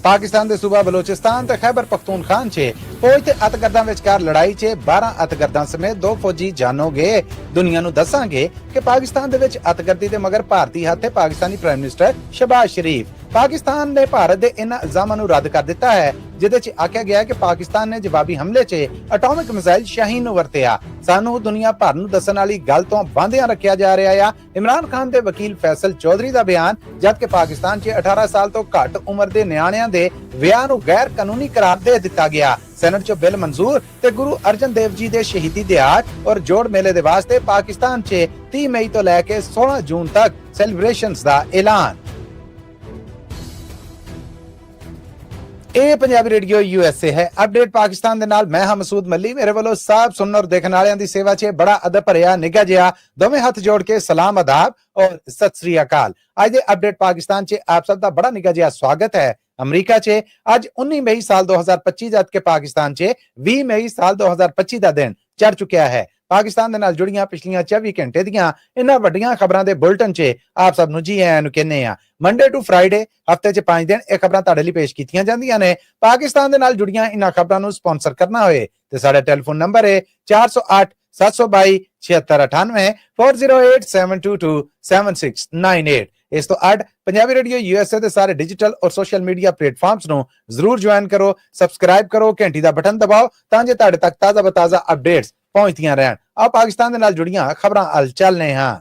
पाकिस्तान के सूबा बलोचिस्तान ते खैबर पख्तूनखान च फौज ते अतगर्दां विचकार लड़ाई च 12 अतगर्दां समेत 2 फौजी जानो गए। दुनिया नूं दसांगे कि पाकिस्तान दे विच अतगर्दी दे मगर भारती हत्थ है पाकिस्तानी प्राइम मिनिस्टर शहबाज शरीफ। पाकिस्तान ने भारत के इन्हां इल्जामां नूं रद्द कर दिता है जिहदे च आख्या गया कि पाकिस्तान ने जवाबी हमले च एटॉमिक मिसाइल शाहीन नूं वरतिया। सानू दुनिया भर नूं दस्सण वाली गल तो वांधियां रखिया जा रहा है। इमरान खान के वकील फैसल चौधरी का बयान, जबकि पाकिस्तान च 18 साल तो घट उम्र के नियाणियां दे विआह नूं गैर कानूनी करार दे दिता गया। सेनेट चो बिल मंजूर ते गुरु अर्जन देव जी दे शहीदी दिहाड़ और जोड़ मेले दे वास्ते पाकिस्तान च 30 मई तो लैके 16 जून तक सैलीब्रेशनस दा ऐलान। ਇਹ ਪੰਜਾਬੀ ਰੇਡੀਓ USA है। अपडेट पाकिस्तान दे नाल मैं हां मसूद मल्ली। मेरे वालों सब सुनने और देखने वालियां दी सेवा च बड़ा अदब भरिया निघा जिहा दोवें हथ जोड़ के सलाम आदाब और सत श्री अकाल। अज दे अपडेट पाकिस्तान च आप सब दा बड़ा निघा जिहा स्वागत है। अमरीका च अज 19 मई साल 2025 जबकि पाकिस्तान च 20 मई साल 2025 का दिन चढ़ चुकिया है। पाकिस्तान दे नाल जुड़ियां पिछलियां 24 घंटे दियां इन्हां वड्डियां खबरां दे बुलेटिन च आप सब नूं जी आयां नूं कहने आ। मंडे टू फ्राइडे हफ्ते च 5 दिन ये खबरां तुहाडे लई पेश कीतियां जांदियां ने। पाकिस्तान दे नाल जुड़ियां इन्हां खबरां नूं स्पॉन्सर करना होए ते साडा टेलीफोन नंबर है 408 722 7698 408 722 7698। इस तो अड पंजाबी रेडियो USA ਦੇ ਸਾਰੇ डिजिटल और सोशल मीडिया प्लेटफॉर्म्स ਨੂੰ ਜ਼ਰੂਰ ज्वाइन करो, सबसक्राइब करो, घंटी ਦਾ बटन दबाओ ਤਾਂ ਜੇ ਤੁਹਾਡੇ ਤੱਕ ਤਾਜ਼ਾ ਬਤਾਜ਼ਾ ਅਪਡੇਟਸ पहुंचदियां रहन। आ पाकिस्तान दे नाल जुड़ियां खबरां अल चलने हां।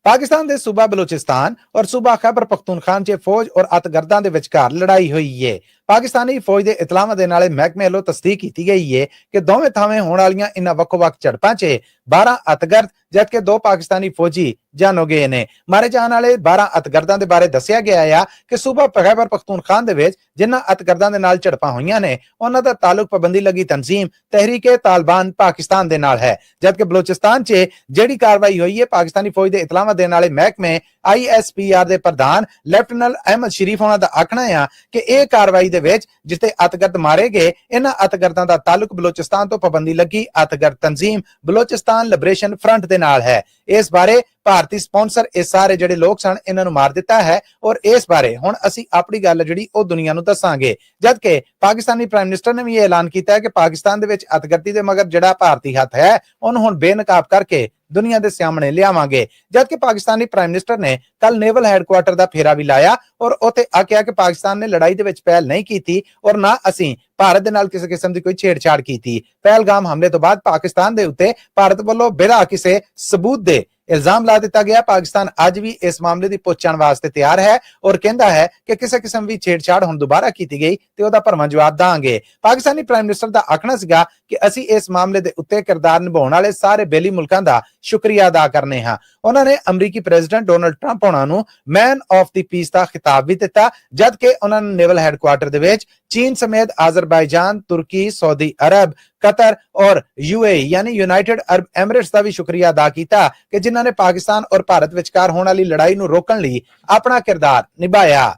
पाकिस्तान के सूबा बलोचिस्तान और सूबा खैबर पख्तूनखान च फौज और अतगर्दां दे विचकार लड़ाई हुई है। पाकिस्तानी फौज के इतलावां दे नाले महकमे ਵੱਲੋਂ तस्दीक की गई है कि दोवें थावें होण वालियां इन्हां वक्खो-वक्ख झड़पां च 12 अतगर्द जबकि 2 पाकिस्तानी फौजी जानो गए ने। मारे जाने वाले 12 अतगर्दां दे बारे दस्सिया गया है कि सूबा खैबर पख्तूनखान दे विच जिन्हां अतगर्दां दे नाल झड़पां होईयां ने उन्हां दा ताल्लुक पाबंदी लगी तंजीम तहरीके तालिबान पाकिस्तान दे नाल है। जबकि बलोचिस्तान च जिहड़ी कार्रवाई हुई है पाकिस्तानी फौज दे इतलावां देण वाले महकमे ISPR दे प्रधान लेफ्टिनेंट अहमद शरीफ होना दा आखना है कि यह कार्रवाई दे विच जिथे अतगर्द मारे गए इन्हां अतगर्दां दा ताल्लुक बलोचिस्तान तो पाबंदी लगी अतगर्द तंजीम बलोचिस्तान लिबरेशन फ्रंट दे नाल है। इस बारे भारती स्पॉन्सर इस सारे ਜਿਹੜੇ ਲੋਕ ਸਨ ਇਹਨਾਂ ਨੂੰ ਮਾਰ ਦਿੱਤਾ ਹੈ और इस बारे ਹੁਣ ਅਸੀਂ ਆਪਣੀ ਗੱਲ ਜਿਹੜੀ ਉਹ ਦੁਨੀਆ ਨੂੰ ਦੱਸਾਂਗੇ। ਜਦਕਿ ਪਾਕਿਸਤਾਨੀ ਪ੍ਰਾਈਮ ਮਿਨਿਸਟਰ ਨੇ ਵੀ ਇਹ ਐਲਾਨ ਕੀਤਾ ਹੈ ਕਿ ਪਾਕਿਸਤਾਨ ਦੇ ਵਿੱਚ ਅਤਗਰਦੀ ਦੇ ਮਗਰ ਜਿਹੜਾ ਭਾਰਤੀ ਹੱਥ ਹੈ ਉਹਨੂੰ ਹੁਣ ਬੇਨਕਾਬ ਕਰਕੇ दुनिया के सामने लियावांगे। जबकि पाकिस्तानी प्राइम मिनिस्टर ने कल नेवल हैडक्वार्टर का फेरा भी लाया और उत्थे आख्या कि पाकिस्तान ने लड़ाई दे विच पहल नहीं की थी और ना असीं भारत दे नाल किसी किस्म की कोई छेड़छाड़ की थी। पहलगाम हमले तो बाद पाकिस्तान दे उत्ते भारत वालों बिना किसी सबूत दे इल्जाम ला दिता गया। पाकिस्तान अज भी इस मामले की पुछण वास्ते तैयार है और कहता है कि किसी किस्म की छेड़छाड़ हुण दोबारा की गई तो उहदा भरवां जवाब देंगे। पाकिस्तानी प्राइम मिनिस्टर का आखना सीगा कि असीं इस मामले के उत्ते किरदार निभाउण वाले सारे बेली मुल्कां दा शुक्रिया अदा करने हां। उन्होंने अमरीकी प्रेजिडेंट डोनाल्ड ट्रंप होना नूं मैन ऑफ द पीस का खिताब भी दिता। जबकि उन्होंने नेवल हैडक्वार्टर दे विच चीन समेत अजरबैजान, तुर्की, सऊदी अरब, कतर और UAE यानी यूनाइटेड अरब एमिरेट्स का भी शुक्रिया अदा किया कि जिन्होंने पाकिस्तान और भारत विचकार होने वाली लड़ाई नूं रोकण लई अपना किरदार निभाया।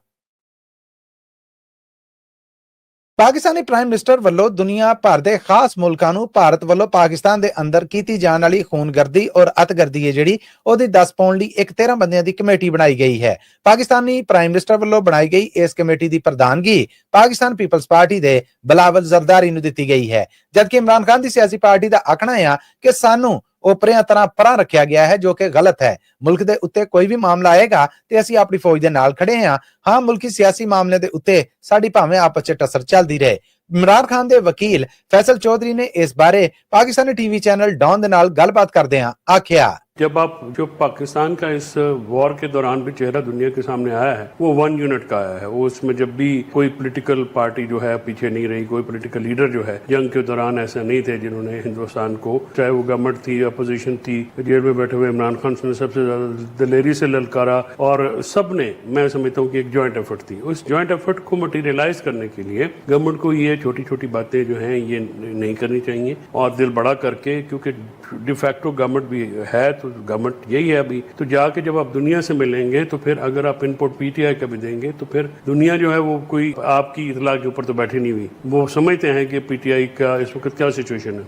पाकिस्तानी प्राइम मिनिस्टर ਵੱਲੋਂ दुनिया भर के खास मुल्कां नूं भारत ਵੱਲੋਂ पाकिस्तान के अंदर की जाने वाली खूनगर्दी और अतगर्दी है जिहड़ी ओहदी 10 पाउण लई एक 13 बंदियां दी कमेटी बनाई गई है। पाकिस्तानी प्राइम मिनिस्टर ਵੱਲੋਂ बनाई गई इस कमेटी की प्रधानगी पाकिस्तान पीपल्स पार्टी के बिलावल जरदारी नूं दित्ती गई है। जबकि इमरान खान की सियासी पार्टी का आखना है कि सानू ओपरिया तरह परा रखा गया है जो कि गलत है। मुल्क के उत्ते कोई भी मामला आएगा तो असीं अपनी फौज के नाल खड़े हैं। हाँ, मुल्की सियासी मामले के उत्ते साडी भावें आपस च टसर चलती रहे। इमरान खान के वकील फैसल चौधरी ने इस बारे पाकिस्तानी टीवी चैनल डॉन दे नाल गलबात करदे आखिया जब आप जो पाकिस्तान का इस वॉर के दौरान भी चेहरा दुनिया के सामने आया है वो 1 यूनिट का आया है। वो उसमें जब भी कोई पॉलिटिकल पार्टी जो है पीछे नहीं रही, कोई पॉलिटिकल लीडर जो है जंग के दौरान ऐसे नहीं थे जिन्होंने हिंदुस्तान को, चाहे वो गवर्नमेंट थी अपोजिशन थी, जेल में बैठे हुए इमरान खान ने सबसे ज्यादा दिलेरी से ललकारा और सब ने, मैं समझता हूँ कि एक जॉइंट एफर्ट थी। उस जॉइंट एफर्ट को मटीरियलाइज करने के लिए गवर्नमेंट को ये छोटी छोटी बातें जो हैं ये नहीं करनी चाहिए और दिल बड़ा करके, क्योंकि डिफैक्टो गवर्नमेंट भी है तो गवर्नमेंट यही है अभी, तो जाके जब आप दुनिया से मिलेंगे तो फिर अगर आप इनपुट PTI का भी देंगे तो फिर दुनिया जो है वो कोई आपकी इतला के ऊपर तो बैठी नहीं हुई, वो समझते हैं कि PTI का इस वक्त क्या सिचुएशन है।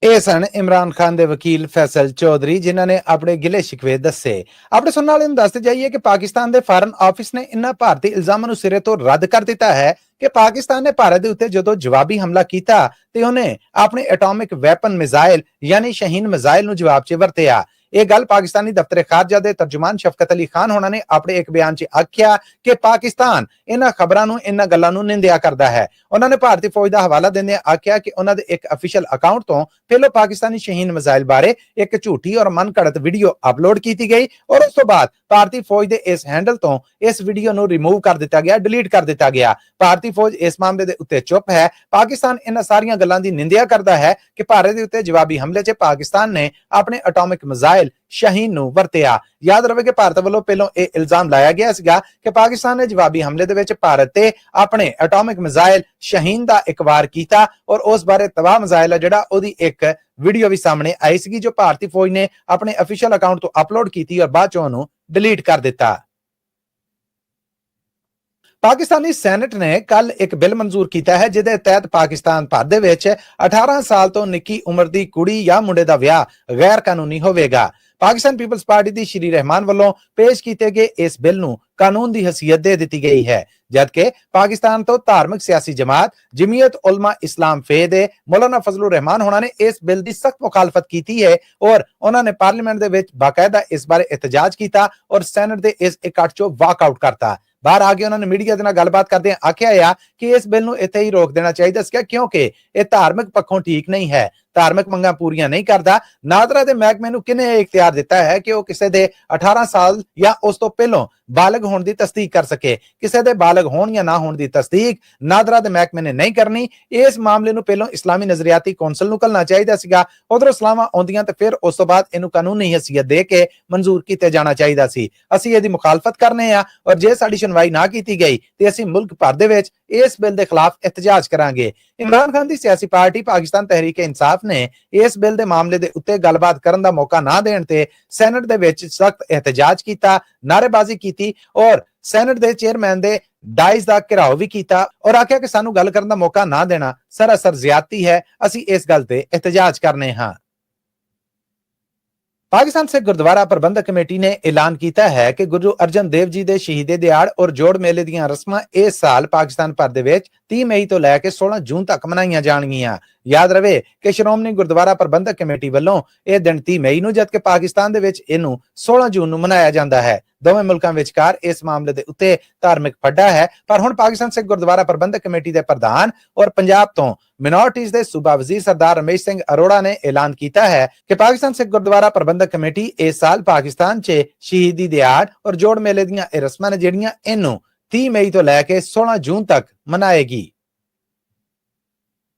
ਇਹ ਸਨ ਇਮਰਾਨ ਖਾਨ ਦੇ ਵਕੀਲ ਫੈਸਲ ਚੌਧਰੀ, ਜਿਨ੍ਹਾਂ ਨੇ ਆਪਣੇ ਗਿਲੇ ਸ਼ਿਕਵੇ ਦੱਸੇ। ਆਪਣੇ ਸੁਣਨ ਵਾਲਿਆਂ ਨੂੰ ਦੱਸਦੇ ਜਾਈਏ ਕਿ ਪਾਕਿਸਤਾਨ ਦੇ ਫਾਰਨ ਆਫਿਸ ਨੇ ਇਨ੍ਹਾਂ ਭਾਰਤੀ ਇਲਜ਼ਾਮਾਂ ਨੂੰ ਸਿਰੇ ਤੋਂ ਰੱਦ ਕਰ ਦਿੱਤਾ ਹੈ ਕਿ ਪਾਕਿਸਤਾਨ ਨੇ ਭਾਰਤ ਦੇ ਉੱਤੇ ਜਦੋਂ ਜਵਾਬੀ ਹਮਲਾ ਕੀਤਾ ਤੇ ਉਹਨੇ ਆਪਣੇ ਐਟੋਮਿਕ ਵੈਪਨ ਮਿਜ਼ਾਈਲ ਯਾਨੀ ਸ਼ਹੀਨ ਮਿਜ਼ਾਈਲ ਨੂੰ ਜਵਾਬ 'ਚ ਵਰਤਿਆ। ਇਹ ਗੱਲ ਪਾਕਿਸਤਾਨੀ ਦਫ਼ਤਰ ਖਾਰਜਾ ਦੇ ਤਰਜਮਾਨ ਸ਼ਫਕਤ ਅਲੀ ਖਾਨ ਹੋਣਾ ਨੇ ਆਪਣੇ ਇੱਕ ਬਿਆਨ 'ਚ ਆਖਿਆ ਕਿ ਪਾਕਿਸਤਾਨ ਇਹਨਾਂ ਖਬਰਾਂ ਨੂੰ, ਇਹਨਾਂ ਗੱਲਾਂ ਨੂੰ ਨਿੰਦਿਆ ਕਰਦਾ ਹੈ। ਉਹਨਾਂ ਨੇ ਭਾਰਤੀ ਫੌਜ ਦਾ ਹਵਾਲਾ ਦਿੰਦੇ ਆਖਿਆ ਕਿ ਉਹਨਾਂ ਦੇ ਇੱਕ ਅਫੀਸ਼ੀਅਲ ਅਕਾਊਂਟ ਤੋਂ ਪਹਿਲਾਂ ਪਾਕਿਸਤਾਨੀ ਸ਼ਹੀਨ ਮਿਜ਼ਾਈਲ ਬਾਰੇ ਇੱਕ ਝੂਠੀ ਔਰ ਮਨਘੜਤ ਵੀਡੀਓ ਅਪਲੋਡ ਕੀਤੀ ਗਈ ਔਰ ਉਸ ਤੋਂ ਬਾਅਦ ਭਾਰਤੀ ਫੌਜ ਦੇ ਇਸ ਹੈਂਡਲ ਤੋਂ ਇਸ ਵੀਡੀਓ ਨੂੰ ਰਿਮੂਵ ਕਰ ਦਿੱਤਾ ਗਿਆ, ਡਿਲੀਟ ਕਰ ਦਿੱਤਾ ਗਿਆ। ਭਾਰਤੀ ਫੌਜ ਇਸ ਮਾਮਲੇ ਦੇ ਉੱਤੇ ਚੁੱਪ ਹੈ। ਪਾਕਿਸਤਾਨ ਇਹਨਾਂ ਸਾਰੀਆਂ ਗੱਲਾਂ ਦੀ ਨਿੰਦਿਆ ਕਰਦਾ ਹੈ ਕਿ ਭਾਰਤ ਦੇ ਉੱਤੇ ਜਵਾਬੀ ਹਮਲੇ 'ਚ ਪਾਕਿਸਤਾਨ ਨੇ ਆਪਣੇ ਐਟੋਮਿਕ ਮਿਜ਼ਾਈਲ ਸ਼ਹੀਨ ਨੂੰ ਵਰਤਿਆ। ਯਾਦ ਰਵੇ ਕਿ ਭਾਰਤ ਵੱਲੋਂ ਪਹਿਲਾਂ ਇਹ ਇਲਜ਼ਾਮ ਲਾਇਆ ਗਿਆ ਸੀਗਾ ਕਿ ਪਾਕਿਸਤਾਨ ਨੇ ਜਵਾਬੀ ਹਮਲੇ ਦੇ ਵਿੱਚ ਭਾਰਤ ਤੇ ਆਪਣੇ ਐਟੋਮਿਕ ਮਿਜ਼ਾਈਲ ਸ਼ਹੀਨ ਦਾ ਇੱਕ ਵਾਰ ਕੀਤਾ ਔਰ ਉਸ ਬਾਰੇ ਤਬਾਹ ਮਿਜ਼ਾਈਲ ਜਿਹੜਾ ਉਹਦੀ ਇੱਕ ਵੀਡੀਓ ਵੀ ਸਾਹਮਣੇ ਆਈ ਸੀਗੀ, ਜੋ ਭਾਰਤੀ ਫੌਜ ਨੇ ਆਪਣੇ ਅਫੀਸ਼ੀਅਲ ਅਕਾਊਂਟ ਤੋਂ ਅਪਲੋਡ ਕੀਤੀ ਔਰ ਬਾਅਦ ਚੋਂ ਉਹਨੂੰ ਡਿਲੀਟ ਕਰ ਦਿੱਤਾ। ਪਾਕਿਸਤਾਨੀ ਸੈਨੇਟ ਨੇ ਕੱਲ ਇੱਕ ਬਿੱਲ ਮਨਜ਼ੂਰ ਕੀਤਾ ਹੈ ਜਿਹਦੇ ਤਹਿਤ ਪਾਕਿਸਤਾਨ ਭਰ ਦੇ ਵਿੱਚ 18 ਸਾਲ ਤੋਂ ਨਿੱਕੀ ਉਮਰ ਦੀ ਕੁੜੀ ਜਾਂ ਮੁੰਡੇ ਦਾ ਵਿਆਹ ਗੈਰ ਕਾਨੂੰਨੀ ਹੋਵੇਗਾ। ਪਾਕਿਸਤਾਨ ਪੀਪਲਸ ਪਾਰਟੀ ਦੀ ਸ਼੍ਰੀ ਰਹਿਮਾਨ ਵੱਲੋਂ ਪੇਸ਼ ਕੀਤੇ ਗਏ ਇਸ ਬਿੱਲ ਨੂੰ ਕਾਨੂੰਨ ਦੀ ਹਸੀਅਤ ਦੇ ਦਿੱਤੀ ਗਈ ਹੈ, ਜਦਕਿ ਪਾਕਿਸਤਾਨ ਤੋਂ ਧਾਰਮਿਕ ਸਿਆਸੀ ਜਮਾਤ ਜਮੀਅਤ ਉਲਮਾ ਇਸਲਾਮ ਫੇ ਦੇ ਮੌਲਾਨਾ ਫਜ਼ਲੁਰ ਰਹਿਮਾਨ ਹੋਣਾ ਨੇ ਇਸ ਬਿੱਲ ਦੀ ਸਖਤ ਮੁਖਾਲਫਤ ਕੀਤੀ ਹੈ ਔਰ ਉਹਨਾਂ ਨੇ ਪਾਰਲੀਮੈਂਟ ਦੇ ਵਿੱਚ ਬਾਕਾਇਦਾ ਇਸ ਬਾਰੇ ਇਤਜਾਜ ਕੀਤਾ ਔਰ ਸੈਨੇਟ ਦੇ ਇਸ ਇਕੱਠ ਚੋਂ ਵਾਕਆਊਟ ਕਰਤਾ। ਬਾਹਰ ਆ ਕੇ ਉਹਨਾਂ ਨੇ ਮੀਡੀਆ ਦੇ ਨਾਲ ਗੱਲਬਾਤ ਕਰਦੇ ਆਖਿਆ ਕਿ ਇਸ ਬਿੱਲ ਨੂੰ ਇੱਥੇ ਹੀ ਰੋਕ ਦੇਣਾ ਚਾਹੀਦਾ ਸੀ ਕਿਉਂਕਿ ਇਹ ਧਾਰਮਿਕ ਪੱਖੋਂ ਠੀਕ ਨਹੀਂ ਹੈ, ਧਾਰਮਿਕ ਮੰਗਾਂ ਪੂਰੀਆਂ ਨਹੀਂ ਕਰਦਾ। ਨਾਜ਼ਰਾ ਦੇ ਮਹਿਕਮੇ ਨੂੰ ਕਿਹਨੇ ਇਹ ਇਖਤਿਆਰ ਦਿੱਤਾ ਹੈ ਕਿ ਉਹ ਕਿਸੇ ਦੇ 18 ਸਾਲ ਜਾਂ ਉਸ ਤੋਂ ਪਹਿਲਾਂ ਬਾਲਗ ਹੋਣ ਦੀ ਤਸਦੀਕ ਕਰ ਸਕੇ? ਕਿਸੇ ਦੇ ਬਾਲਗ ਹੋਣ ਜਾਂ ਨਾ ਹੋਣ ਦੀ ਤਸਦੀਕ ਨਾਜ਼ਰਾ ਦੇ ਮਹਿਕਮੇ ਨੇ ਨਹੀਂ ਕਰਨੀ। ਇਸ ਮਾਮਲੇ ਨੂੰ ਪਹਿਲਾਂ ਇਸਲਾਮੀ ਨਜ਼ਰੀਆਤੀ ਕੌਂਸਲ ਨੂੰ ਕਰਨਾ ਚਾਹੀਦਾ ਸੀਗਾ, ਉਧਰੋਂ ਸਲਾਮਾਂ ਆਉਂਦੀਆਂ ਤੇ ਫਿਰ ਉਸ ਤੋਂ ਬਾਅਦ ਇਹਨੂੰ ਕਾਨੂੰਨੀ ਹਸੀਅਤ ਦੇ ਕੇ ਮਨਜ਼ੂਰ ਕੀਤੇ ਜਾਣਾ ਚਾਹੀਦਾ ਸੀ। ਅਸੀਂ ਇਹਦੀ ਮੁਖਾਲਫਤ ਕਰਨੇ ਆ ਔਰ ਜੇ ਸਾਡੀ ਸੁਣਵਾਈ ਨਾ ਕੀਤੀ ਗਈ ਤੇ ਅਸੀਂ ਮੁਲਕ ਭਰ ਦੇ ਵਿੱਚ ਇਸ ਬਿੱਲ ਦੇ ਖਿਲਾਫ ਇਤਜਾਜ ਕਰਾਂਗੇ। ਇਮਰਾਨ ਖਾਨ ਦੀ ਸਿਆਸੀ ਪਾਰਟੀ ਪਾਕਿਸਤਾਨ ਤਹਿਰੀਕ ਇਨਸਾਫ ਨੇ ਇਸ ਬਿੱਲ ਦੇ ਮਾਮਲੇ ਦੇ ਉੱਤੇ ਗੱਲਬਾਤ ਕਰਨ ਦਾ ਮੌਕਾ ਨਾ ਦੇਣ ਤੇ ਸੈਨੇਟ ਦੇ ਵਿੱਚ ਸਖਤ ਇਤਜਾਜ ਕੀਤਾ, ਨਾਅਰੇਬਾਜ਼ੀ ਕੀਤੀ ਔਰ ਸੈਨੇਟ ਦੇ ਚੇਅਰਮੈਨ ਦੇ ਡਾਇਸ ਦਾ ਘਿਰਾਓ ਵੀ ਕੀਤਾ ਔਰ ਆਖਿਆ ਕਿ ਸਾਨੂੰ ਗੱਲ ਕਰਨ ਦਾ ਮੌਕਾ ਨਾ ਦੇਣਾ ਸਰਾਸਰ ਜ਼ਿਆਦਤੀ ਹੈ, ਅਸੀਂ ਇਸ ਗੱਲ ਤੇ ਇਤਜਾਜ ਕਰਨੇ ਹਾਂ। पाकिस्तान से गुरुद्वारा प्रबंधक कमेटी ने ऐलान किया है कि गुरु अर्जन देव जी दे शहीदे दिहाड़ और जोड़ मेले ਦੀਆਂ ਰਸਮਾਂ ਇਸ ਸਾਲ ਪਾਕਿਸਤਾਨ ਭਰ ਦੇ ਵਿੱਚ 30 ਮਈ ਤੋਂ ਲੈ ਕੇ 16 ਜੂਨ ਤੱਕ ਮਨਾਈਆਂ ਜਾਣਗੀਆਂ। ਯਾਦ ਰਵੇ ਕਿ ਸ਼੍ਰੋਮਣੀ ਗੁਰਦੁਆਰਾ ਪ੍ਰਬੰਧਕ ਕਮੇਟੀ ਵੱਲੋਂ ਇਹ ਦਿਨ 30 ਮਈ ਨੂੰ ਜਦਕਿ ਪਾਕਿਸਤਾਨ ਦੇ ਵਿੱਚ ਇਹਨੂੰ 16 ਜੂਨ ਨੂੰ ਮਨਾਇਆ ਜਾਂਦਾ ਹੈ। ਦੋਵੇਂ ਮੁਲਕਾਂ ਵਿਚਕਾਰ ਇਸ ਮਾਮਲੇ ਦੇ ਉੱਤੇ ਧਾਰਮਿਕ ਫੱਡਾ ਹੈ, ਪਰ ਹੁਣ ਪਾਕਿਸਤਾਨ ਸਿੱਖ ਗੁਰਦੁਆਰਾ ਪ੍ਰਬੰਧਕ ਕਮੇਟੀ ਦੇ ਪ੍ਰਧਾਨ ਔਰ ਪੰਜਾਬ ਤੋਂ ਮਿਨੋਰਟੀਜ਼ ਦੇ ਸੂਬਾ ਵਜ਼ੀਰ ਸਰਦਾਰ ਰਮੇਸ਼ ਸਿੰਘ ਅਰੋੜਾ ਨੇ ਐਲਾਨ ਕੀਤਾ ਹੈ ਕਿ ਪਾਕਿਸਤਾਨ ਸਿੱਖ ਗੁਰਦੁਆਰਾ ਪ੍ਰਬੰਧਕ ਕਮੇਟੀ ਇਸ ਸਾਲ ਪਾਕਿਸਤਾਨ 'ਚ ਸ਼ਹੀਦੀ ਦਿਹਾੜ ਔਰ ਜੋੜ ਮੇਲੇ ਦੀਆਂ ਇਹ ਰਸਮਾਂ ਨੇ ਜਿਹੜੀਆਂ ਇਹਨੂੰ 30 ਮਈ ਤੋਂ ਲੈ ਕੇ 16 ਜੂਨ ਤੱਕ ਮਨਾਏਗੀ।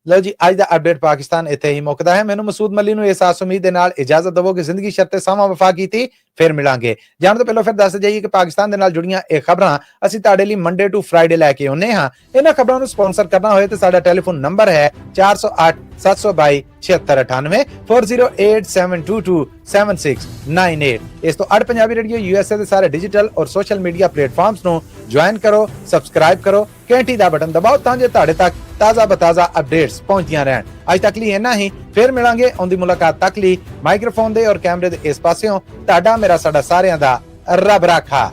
ਲਓ ਜੀ, ਅੱਜ ਦਾ ਅਪਡੇਟ ਪਾਕਿਸਤਾਨ ਇੱਥੇ ਹੀ ਮੁੱਕਦਾ ਹੈ। ਮੈਨੂੰ ਮਸੂਦ ਮੱਲੀ ਨੂੰ ਇਸ ਆਸ ਉਮੀਦ ਦੇ ਨਾਲ ਇਜਾਜ਼ਤ ਦਿਵੋ ਕਿ ਜ਼ਿੰਦਗੀ ਸ਼ਰਤੇ ਸਾਵਾਂ ਵਫਾ ਕੀਤੀ। ਫਿਰ ਮਿਲਾਂਗੇ। ਜਾਣ ਤੋਂ ਪਹਿਲਾਂ ਫਿਰ ਦੱਸ ਜਾਈਏ ਕਿ ਪਾਕਿਸਤਾਨ ਦੇ ਨਾਲ ਜੁੜੀਆਂ ਇਹ ਖਬਰਾਂ ਅਸੀਂ ਤੁਹਾਡੇ ਲਈ ਮੰਡੇ ਟੂ ਫਰਾਈਡੇ ਲੈ ਕੇ ਆਉਂਦੇ ਹਾਂ। ਇਹਨਾਂ ਖਬਰਾਂ ਨੂੰ ਸਪਾਂਸਰ ਕਰਨਾ ਹੋਏ ਤਾਂ ਸਾਡਾ ਟੈਲੀਫੋਨ ਨੰਬਰ ਹੈ 408 722 7698 4087227698। ਇਸ ਤੋਂ ਅੱਡ ਪੰਜਾਬੀ ਰੇਡੀਓ USA ਦੇ ਸਾਰੇ ਡਿਜੀਟਲ ਔਰ ਸੋਸ਼ਲ ਮੀਡੀਆ ਪਲੇਟਫਾਰਮਸ ਨੂੰ ज्वाइन करो, सब्सक्राइब करो, घंटी का बटन दबाओ ताकि तुहाडे तक ताज़ा बताज़ा अपडेट्स पहुंचदियां रहन। अज तक लिए इन्ना ही, फिर मिलांगे आउंदी मुलाकात तक ली माइक्रोफोन दे और कैमरे दे इस पासेओं तुहाडा मेरा साडा सारियां दा रब राखा।